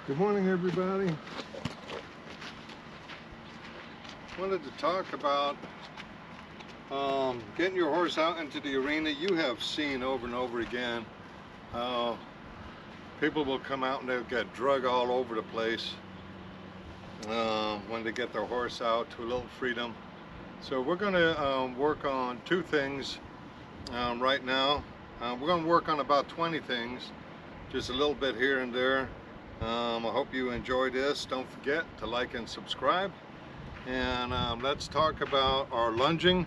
Good morning, everybody. Wanted to talk about getting your horse out into the arena. You have seen over and over again how people will come out and they'll get drug all over the place when they get their horse out to a little freedom. So we're going to work on two things right now. We're going to work on about 20 things, just a little bit here and there. I hope you enjoy this. Don't forget to like and subscribe. And let's talk about our lunging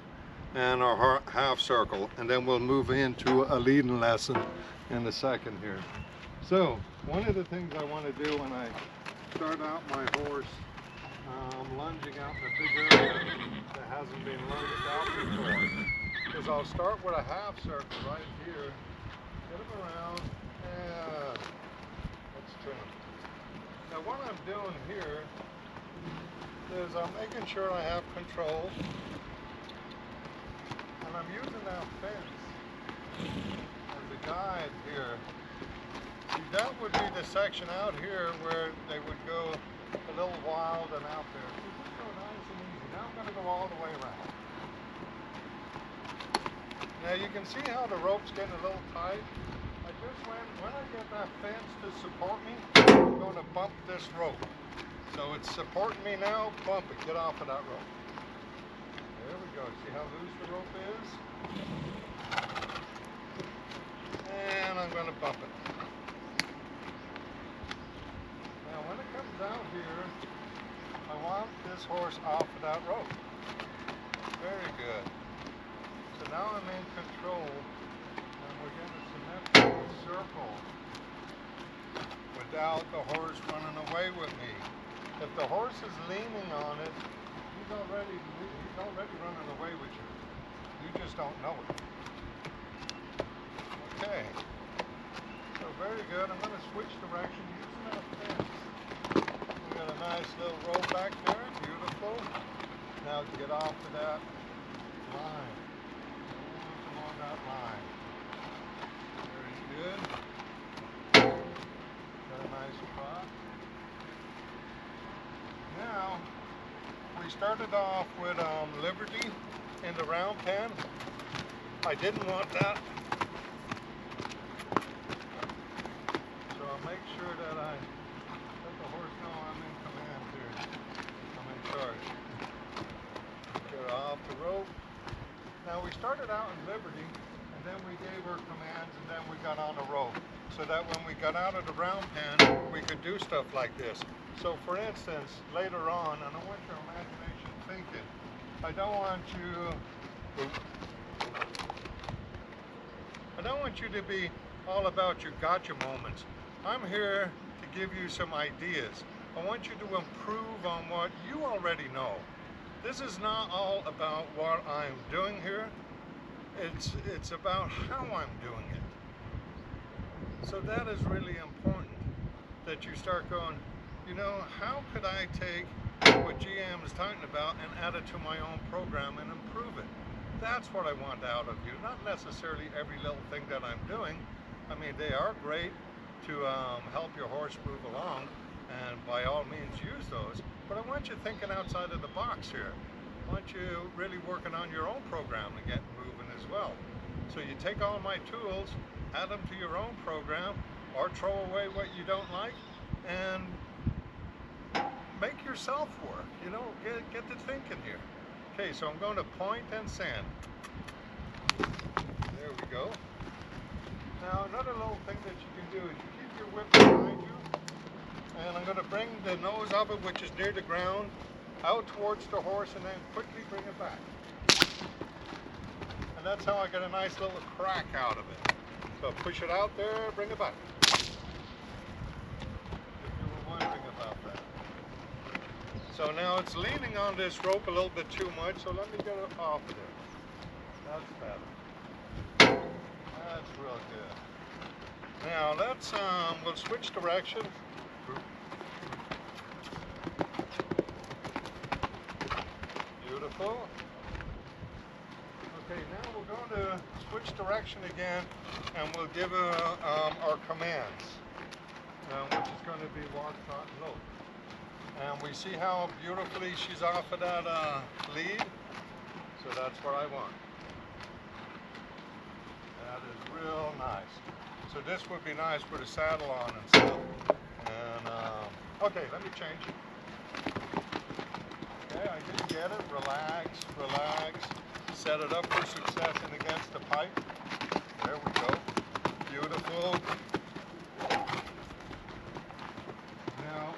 and our half circle, and then we'll move into a leading lesson in a second here. So one of the things I want to do when I start out my horse lunging out in a big area that hasn't been lunged out before is I'll start with a half circle right here, get them around, and let's trim them. Now what I'm doing here is I'm making sure I have control, and I'm using that fence as a guide here. See, that would be the section out here where they would go a little wild and out there. So just go nice and easy. Now I'm going to go all the way around. Now you can see how the rope's getting a little tight. I just went, when I get that fence to support me, I'm going to bump this rope. So it's supporting me now, bump it, get off of that rope. There we go, see how loose the rope is? And I'm going to bump it. Now when it comes out here, I want this horse off of that rope. Very good. So now I'm in control, and we're getting a symmetrical circle without the horse running away with me. If the horse is leaning on it, he's already running away with you. You just don't know it. Okay. So very good. I'm going to switch direction using that fence. We got a nice little roll back there. Beautiful. Now to get off to that line. Along that line. Very good. Got a nice spot. Now, we started off with Liberty in the round pen. I didn't want that. So I'll make sure that I let the horse know I'm in command here. I'm in charge. Get her off the rope. Now we started out in Liberty, and then we gave her commands, and then we got on the rope. So that when we got out of the round pen, we could do stuff like this. So for instance, later on, and I want your imagination thinking, I don't want you to be all about your gotcha moments. I'm here to give you some ideas. I want you to improve on what you already know. This is not all about what I'm doing here. It's about how I'm doing it. So that is really important, that you start going, you know, how could I take what GM is talking about and add it to my own program and improve it? That's what I want out of you, not necessarily every little thing that I'm doing. I mean, they are great to help your horse move along, and by all means use those, but I want you thinking outside of the box here. I want you really working on your own program and getting moving as well. So you take all my tools, add them to your own program, or throw away what you don't like, and make yourself work, you know, get to thinking here. Okay, so I'm going to point and sand. There we go. Now another little thing that you can do is you keep your whip behind you, and I'm going to bring the nose of it, which is near the ground, out towards the horse, and then quickly bring it back. And that's how I get a nice little crack out of it. So push it out there, bring it back. If you were wondering about that. So now it's leaning on this rope a little bit too much, so let me get it off of there. That's better. That's real good. Now let's, we'll switch direction. Beautiful. Okay, now we're going to switch direction again, and we'll give our commands. which is going to be walk, trot, and lope. And we see how beautifully she's off of that lead. So that's what I want. That is real nice. So this would be nice with a saddle on and stuff. And okay, let me change it. Okay, I didn't get it. Relax, relax. Set it up for success and against the pipe. There we go. Beautiful. Now,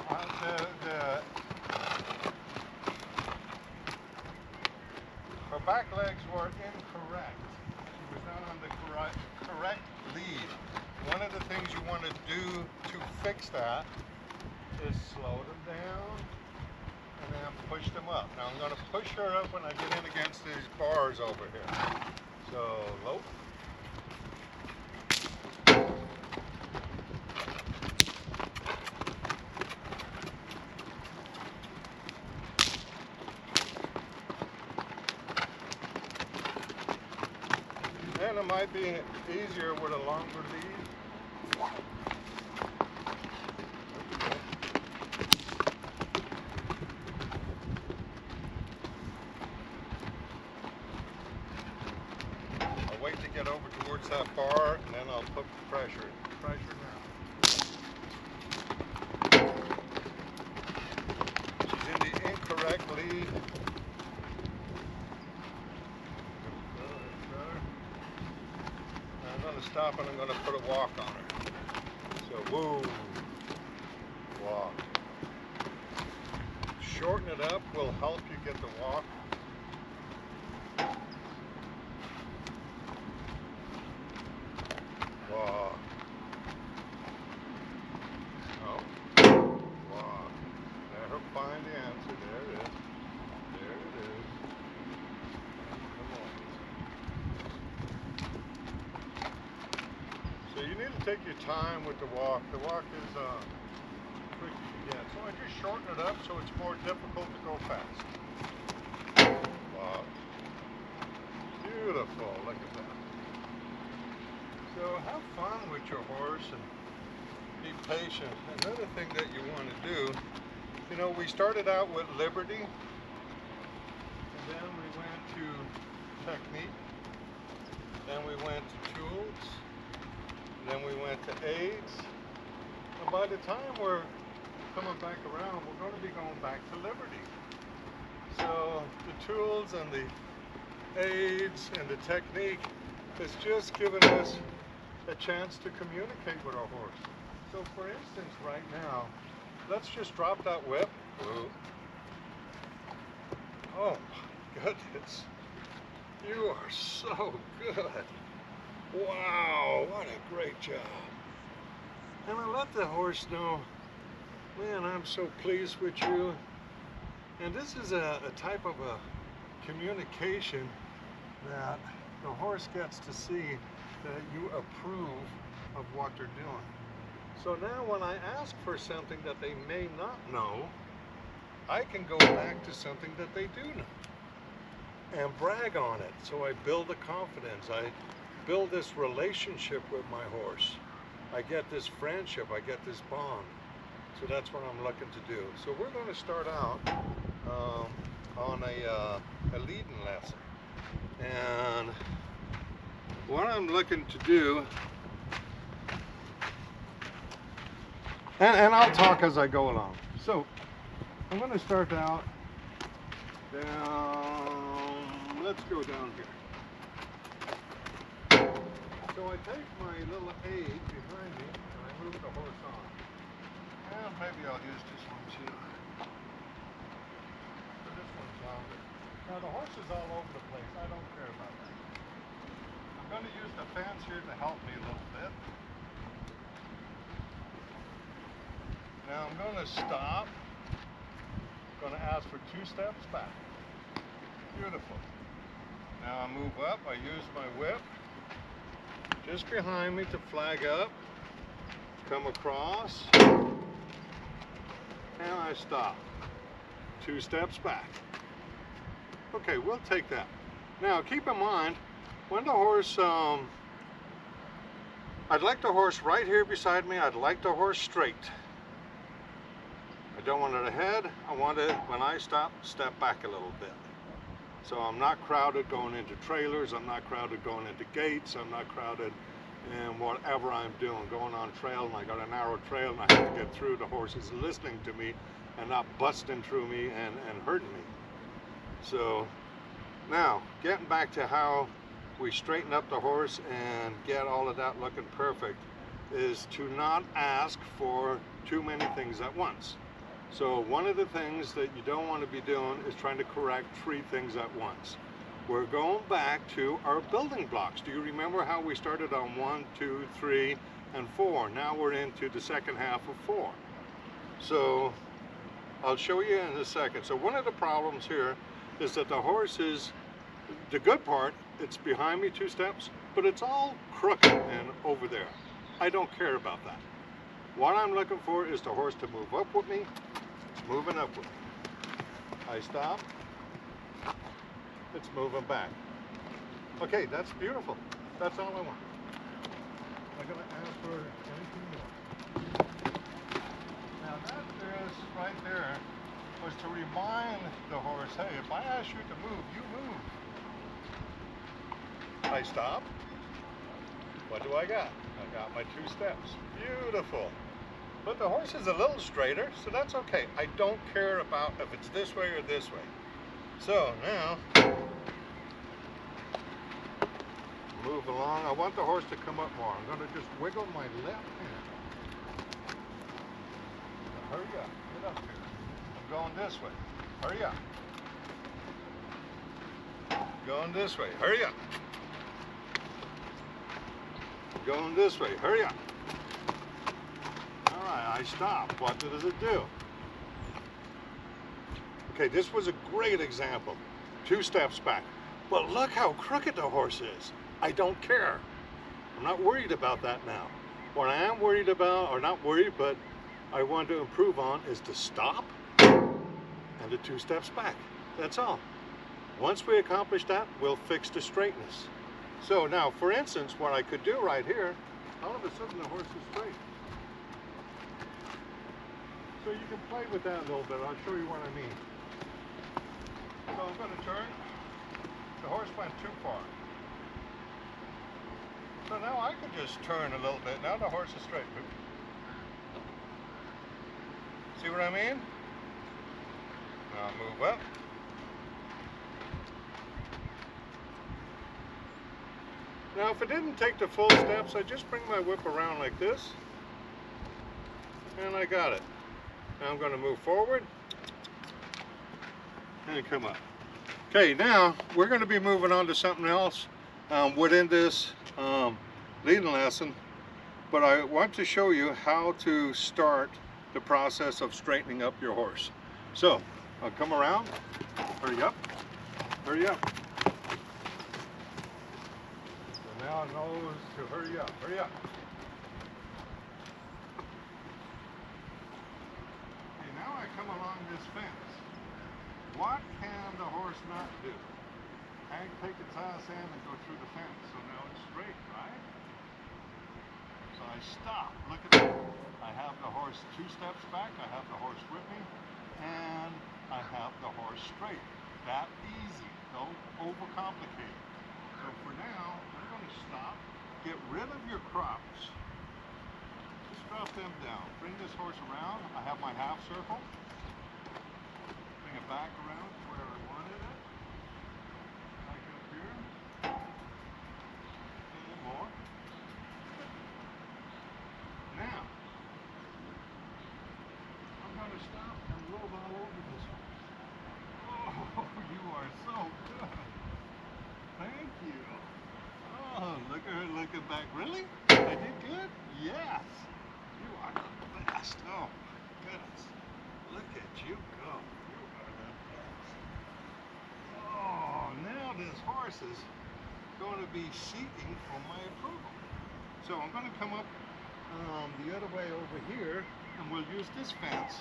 her back legs were incorrect. She was not on the correct lead. One of the things you want to do to fix that is slow them down and then push them up. Now I'm going to push her up when I get in against these bars over here. So, lope. And it might be easier with a longer lead. I'll wait to get over towards that bar and then I'll put the pressure. Pressure now. She's in the incorrect lead. I'm going to stop and I'm going to put a walk on her. So, whoa, walk. Shorten it up will help you get the walk. Walk. Oh, walk. Let her find the answer. There it is. There it is. Come on. So you need to take your time with the walk. The walk is tricky to get. So I just shorten it up so it's more difficult to go fast. Wow. Beautiful. Look at that. So have fun with your horse and be patient. Another thing that you want to do, you know, we started out with Liberty and then we went to Technique, then we went to Tools, then we went to AIDS, and by the time we're coming back around, we're going to be going back to Liberty. So the Tools and the AIDS and the Technique is just giving us a chance to communicate with our horse. So for instance, right now, let's just drop that whip. Ooh. Oh my goodness, you are so good. Wow, what a great job. And I let the horse know, man, I'm so pleased with you. And this is a type of a communication that the horse gets to see that you approve of what they're doing. So now when I ask for something that they may not know, I can go back to something that they do know and brag on it. So I build a confidence. I build this relationship with my horse. I get this friendship, I get this bond. So that's what I'm looking to do. So we're going to start out on a leading lesson. And what I'm looking to do, and I'll talk as I go along. So I'm going to start out down, let's go down here. So I take my little aid behind me and I move the horse on. And maybe I'll use this one too. But this one's longer. Now the horse is all over the place. I don't care about that. I'm going to use the fence here to help me a little bit. Now I'm going to stop. I'm going to ask for 2 steps back. Beautiful. Now I move up. I use my whip. Just behind me to flag up. Come across. And I stop. 2 steps back. Okay, we'll take that. Now keep in mind, when the horse I'd like the horse right here beside me. I'd like the horse straight. I don't want it ahead. I want it, when I stop, step back a little bit. So I'm not crowded going into trailers. I'm not crowded going into gates. I'm not crowded in whatever I'm doing, going on trail, and I got a narrow trail and I have to get through. The horse is listening to me and not busting through me and hurting me. So now, getting back to how we straighten up the horse and get all of that looking perfect is to not ask for too many things at once. So one of the things that you don't want to be doing is trying to correct 3 things at once. We're going back to our building blocks. Do you remember how we started on 1, 2, 3, and 4? Now we're into the second half of 4. So I'll show you in a second. So one of the problems here is that the horse is, the good part, it's behind me 2 steps, but it's all crooked and over there. I don't care about that. What I'm looking for is the horse to move up with me. It's moving up with me. I stop. It's moving back. Okay, that's beautiful. That's all I want. I'm going to ask for anything more. Now that is right there was to remind the horse, hey, if I ask you to move, you move. I stop. What do I got? I got my 2 steps. Beautiful. But the horse is a little straighter, so that's okay. I don't care about if it's this way or this way. So now, move along. I want the horse to come up more. I'm going to just wiggle my left hand. Now hurry up. Get up here. I'm going this way. Hurry up. Going this way. Hurry up. Going this way. Hurry up. All right, I stop. What does it do? Okay, this was a great example. 2 steps back. But look how crooked the horse is. I don't care. I'm not worried about that now. What I am worried about, or not worried, but I want to improve on is to stop and the 2 steps back. That's all. Once we accomplish that, we'll fix the straightness. So now, for instance, what I could do right here, all of a sudden the horse is straight. So you can play with that a little bit. I'll show you what I mean. So I'm going to turn. The horse went too far. So now I could just turn a little bit. Now the horse is straight. See what I mean? Now move up. Now if it didn't take the full steps, I just bring my whip around like this. And I got it. Now I'm going to move forward and come up. Okay, now we're going to be moving on to something else within this leading lesson, but I want to show you how to start the process of straightening up your horse. So I'll come around, hurry up, hurry up. So now it knows to hurry up, hurry up. Okay, now I come along this fence. What can the horse not do? I take its ass in and go through the fence, so now it's straight, right? So I stop, look at that. I have the horse 2 steps back, I have the horse with me, and I have the horse straight. That easy, don't overcomplicate. So for now, I'm going to stop, get rid of your crops, just drop them down. Bring this horse around, I have my half circle. Bring it back around to where I wanted it. Back up here. And more. Now, I'm going to stop and roll all over this one. Oh, you are so good. Thank you. Oh, look at her looking back. Really? I did good? Yes. You are the best. Oh, goodness. Look at you go. Oh, now this horse is going to be seeking for my approval. So I'm going to come up the other way over here, and we'll use this fence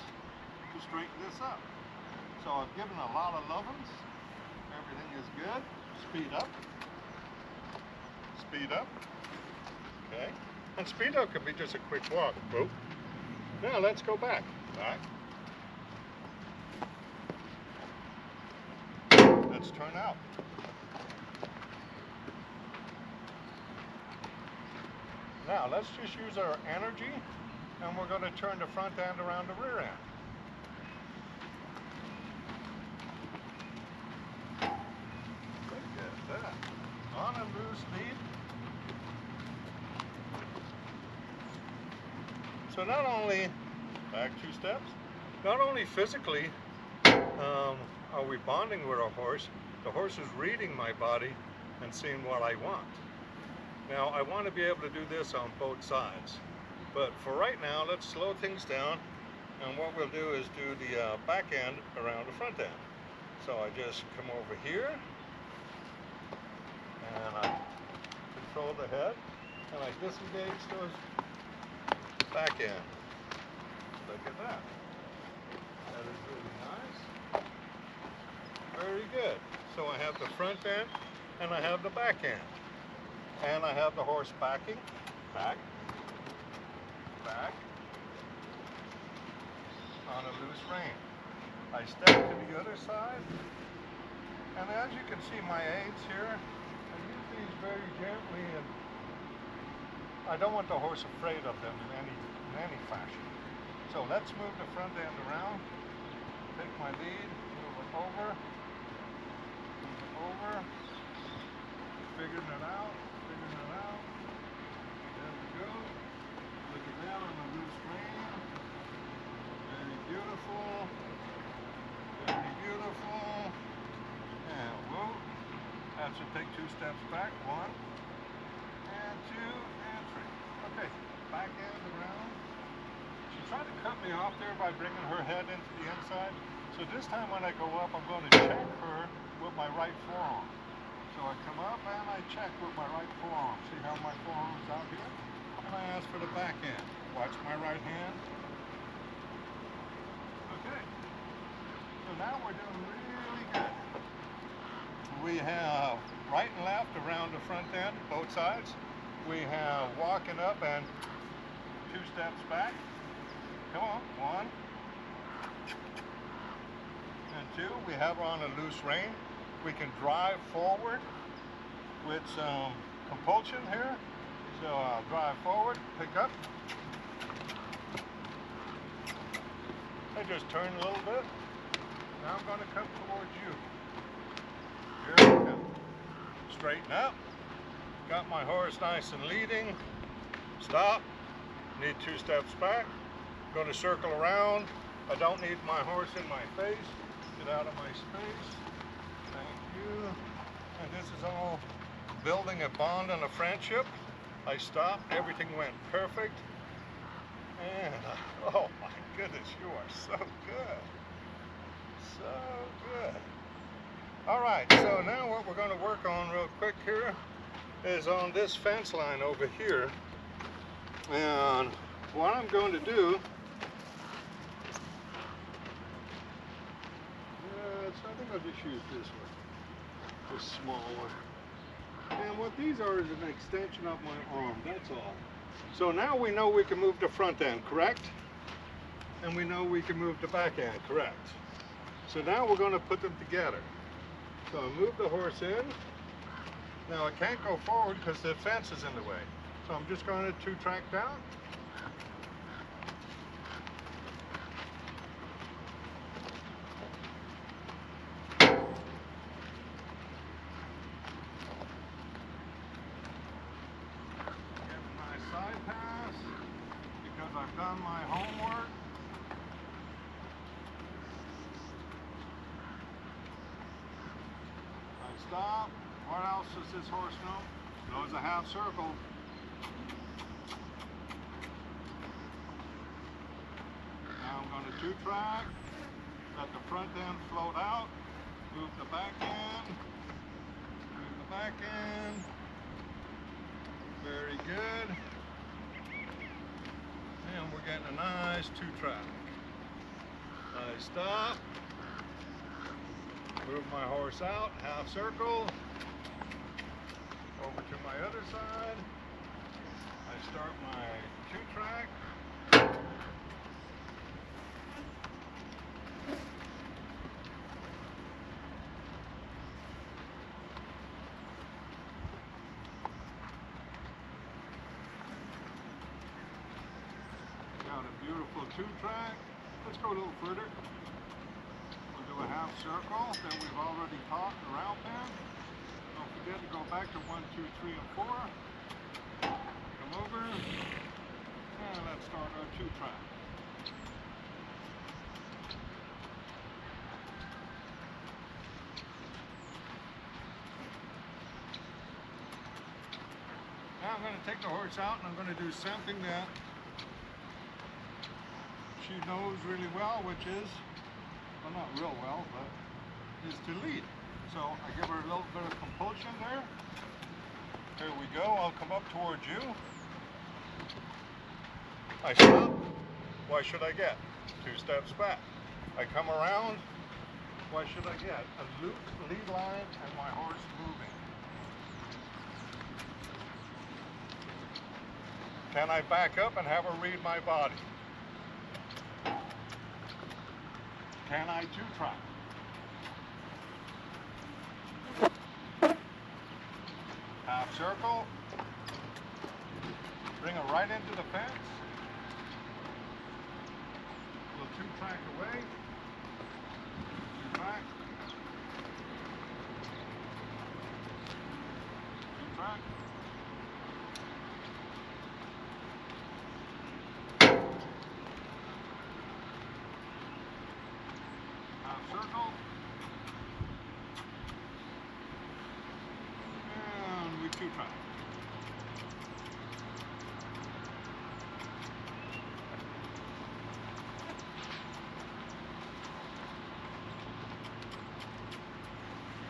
to straighten this up. So I've given a lot of lovin's. Everything is good. Speed up. Speed up. Okay. And speed up can be just a quick walk. Whoop. Now let's go back. Back. Let's turn out. Now let's just use our energy, and we're going to turn the front end around the rear end. Look at that. On a loose lead. So not only, back 2 steps, not only physically are we bonding with our horse, the horse is reading my body and seeing what I want. Now I want to be able to do this on both sides, but for right now let's slow things down, and what we'll do is do the back end around the front end. So I just come over here and I control the head and I disengage those back end. Look at that. That is really nice. Very good. So I have the front end and I have the back end. And I have the horse backing. Back. Back. On a loose rein. I step to the other side. And as you can see my aids here, I use these very gently, and I don't want the horse afraid of them in any fashion. So let's move the front end around, take my lead, move it over, figuring it out, there we go, look at that on the loose rein, very beautiful, and whoa, that should take 2 steps back, 1, and 2, and 3, okay, back end around. She tried to cut me off there by bringing her head into the inside. So this time when I go up, I'm going to check her with my right forearm. So I come up and I check with my right forearm. See how my forearm's out here? And I ask for the back end. Watch my right hand. Okay. So now we're doing really good. We have right and left around the front end, both sides. We have walking up and 2 steps back. Come on, 1 and 2. We have her on a loose rein. We can drive forward with some compulsion here. So I'll drive forward, pick up. I just turn a little bit. Now I'm going to come towards you. Here we go. Straighten up. Got my horse nice and leading. Stop. Need 2 steps back. Going to circle around. I don't need my horse in my face. Get out of my space. Thank you. And this is all building a bond and a friendship. I stopped. Everything went perfect. And, oh my goodness, you are so good. So good. All right, so now what we're going to work on real quick here is on this fence line over here. And what I'm going to do, I think I'll just use this one, this small one. And what these are is an extension of my arm, that's all. So now we know we can move the front end, correct? And we know we can move the back end, correct? So now we're going to put them together. So I move the horse in. Now I can't go forward because the fence is in the way. So I'm just going to 2-track down. I've done my homework. I stop. What else does this horse know? Knows a half circle. Now I'm going to 2-track. Let the front end float out. Move the back end. Move the back end. Very good. And we're getting a nice 2-track. I stop, move my horse out, half circle, over to my other side. I start my 2-track. Got a beautiful 2-track. Let's go a little further. We'll do a half circle that we've already taught around there. Don't forget to go back to 1, 2, 3, and 4. Come over. And let's start our 2-track. Now I'm going to take the horse out and I'm going to do something that she knows really well, which is, well, not real well, but is to lead. So I give her a little bit of compulsion there. Here we go. I'll come up towards you. I stop. What should I get? 2 steps back. I come around. What should I get? A loop, lead line, and my horse moving. Can I back up and have her read my body? Can I 2-track? Half circle. Bring her right into the fence. We'll 2-track away. 2-track. 2-track. Circle, and we 2-track.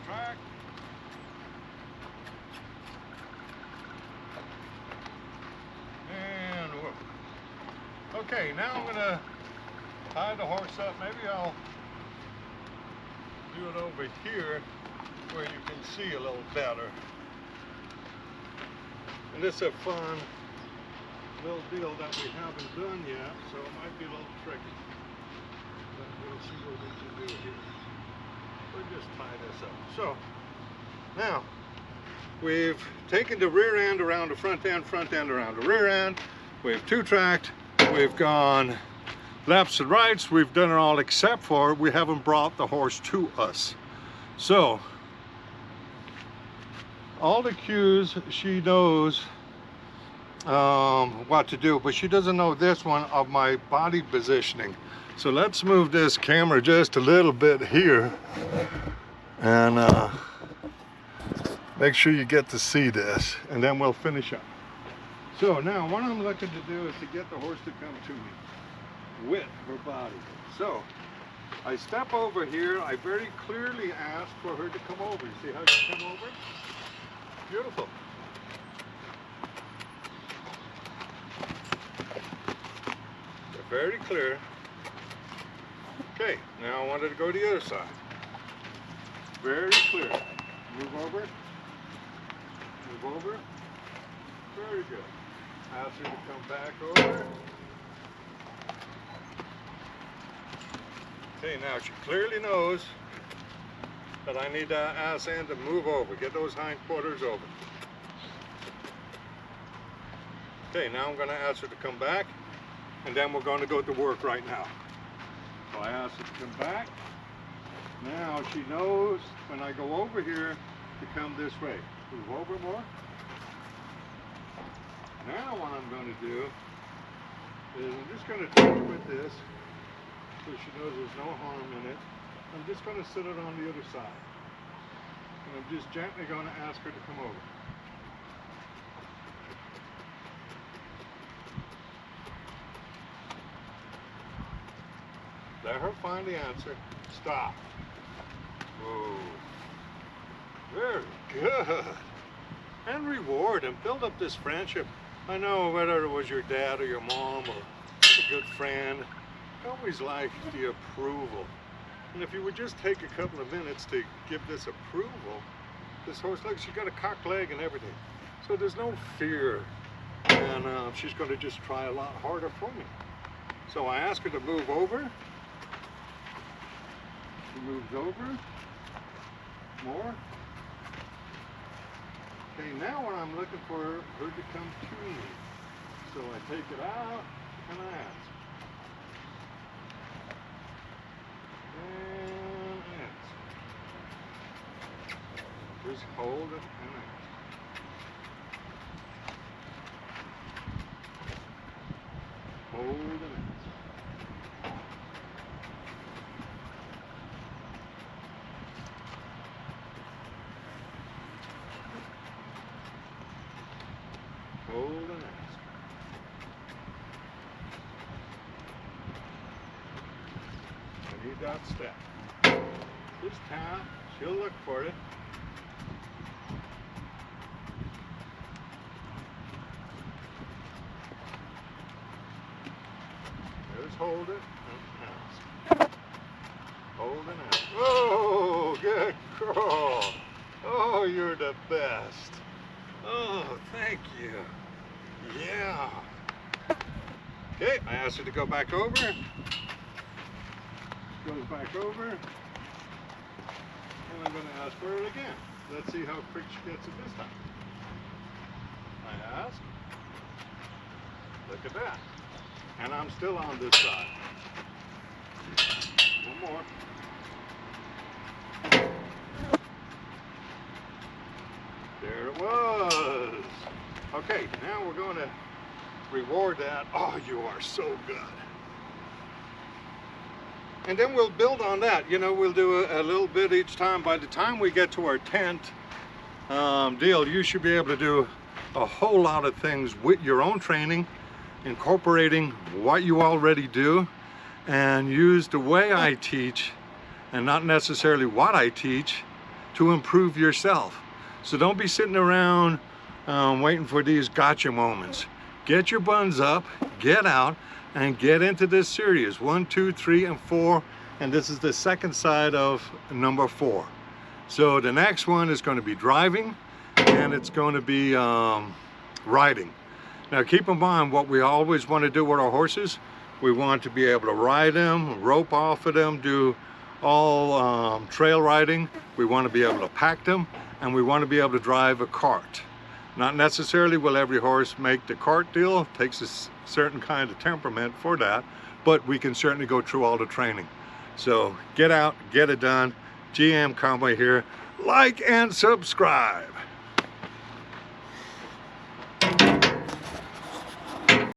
Track. And whoop. Okay, now I'm gonna tie the horse up. Maybe I'll do it over here where you can see a little better. And this is a fun little deal that we haven't done yet, so it might be a little tricky. But we'll see what we can do here. We'll just tie this up. So now we've taken the rear end around the front end around the rear end. We've 2-tracked. We've gone lefts and rights. We've done it all except for we haven't brought the horse to us. So all the cues she knows what to do, but she doesn't know this one of my body positioning. So let's move this camera just a little bit here and make sure you get to see this, and then we'll finish up. So now what I'm looking to do is to get the horse to come to me with her body. So I step over here. I very clearly ask for her to come over. You see how she come over? Beautiful. They're very clear. Okay, now I want her to go to the other side. Very clear. Move over. Move over. Very good. Ask her to come back over. Okay, now she clearly knows that I need that ass end to move over. Get those hind quarters over. Okay, now I'm going to ask her to come back, and then we're going to go to work right now. So I ask her to come back. Now she knows when I go over here to come this way. Move over more. Now what I'm going to do is I'm just going to touch with this so she knows there's no harm in it. I'm just going to sit it on the other side. And I'm just gently going to ask her to come over. Let her find the answer. Stop. Whoa. Very good. And reward and build up this friendship. I know whether it was your dad or your mom or a good friend, I always like the approval. And if you would just take a couple of minutes to give this approval, this horse, look, she got a cocked leg and everything. So there's no fear and she's going to just try a lot harder for me. So I ask her to move over. She moves over. More. Okay, now when I'm looking for her to come to me. So I take it out and I ask. And ask. Just hold it and ask. Hold and ask. Hold and ask. I need that step. Just tap. She'll look for it. Just hold it and ask. Hold and ask. Oh, good girl. Oh, you're the best. Oh, thank you. Yeah. Okay, I asked her to go back over. Goes back over. And I'm going to ask for it again. Let's see how quick she gets it this time. I ask. Look at that. And I'm still on this side. One more. There it was. Okay, now we're going to reward that. Oh, you are so good. And then we'll build on that. You know, we'll do a little bit each time. By the time we get to our 10th deal, you should be able to do a whole lot of things with your own training, incorporating what you already do, and use the way I teach and not necessarily what I teach to improve yourself. So don't be sitting around waiting for these gotcha moments. Get your buns up, get out, and get into this series. 1, 2, 3, and 4. And this is the second side of number 4. So the next one is going to be driving, and it's going to be riding. Now keep in mind what we always want to do with our horses. We want to be able to ride them, rope off of them, do all trail riding. We want to be able to pack them, and we want to be able to drive a cart. Not necessarily will every horse make the cart deal. It takes a certain kind of temperament for that, but we can certainly go through all the training. So get out, get it done. GM Conway here. Like and subscribe.